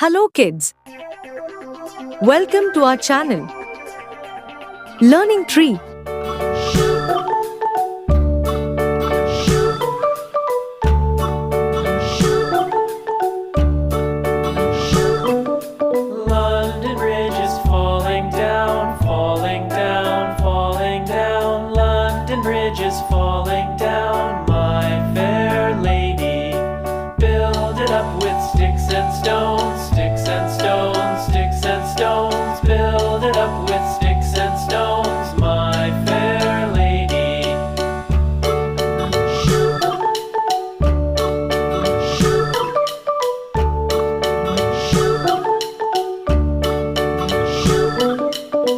Hello kids, welcome to our channel Learning Tree. London Bridge is falling down, falling down, falling down. London Bridge is falling down, my fair lady. Build it up with sticks and stones, sticks and stones, sticks and stones. Build it up with sticks and stones, my fair lady.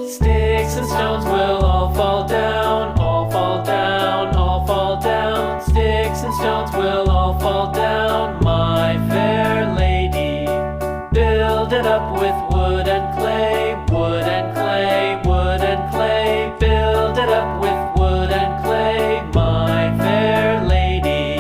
Sticks and stones will all fall down, all fall down, all fall down. Sticks and stones will all fall down, my fair lady. Build it up with wood and clay, wood and clay, wood and clay. Build it up with wood and clay, my fair lady.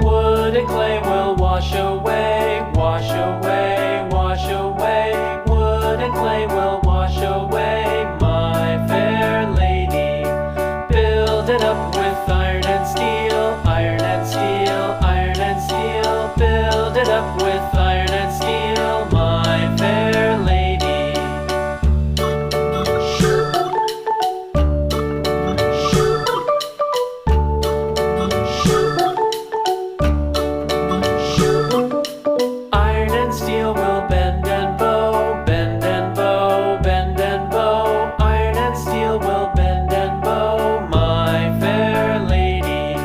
Wood and clay will wash away, wash away, wash away. Wood and clay will wash away, my fair lady. Build it up with iron and steel, iron and steel, iron and steel. Build it up with iron and steel, my fair lady. Iron and steel will bend and bow, bend and bow, bend and bow. Iron and steel will bend and bow, my fair lady.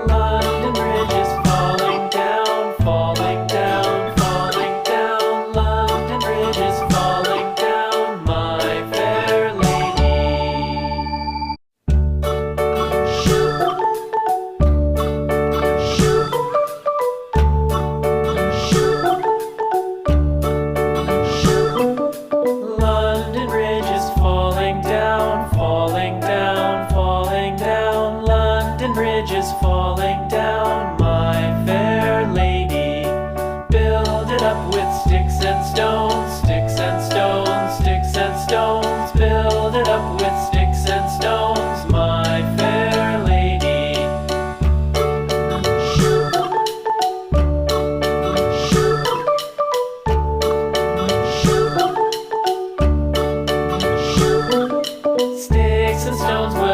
London Bridge is falling down, falling down, falling down. London Bridge is falling down, my fair lady. London Bridge is falling down, falling down, falling down. London Bridge is falling down, my fair lady. Build it up with sticks and stones, sticks and stones, sticks and stones. Build it up with sticks and stones, my fair lady. Sticks and stones will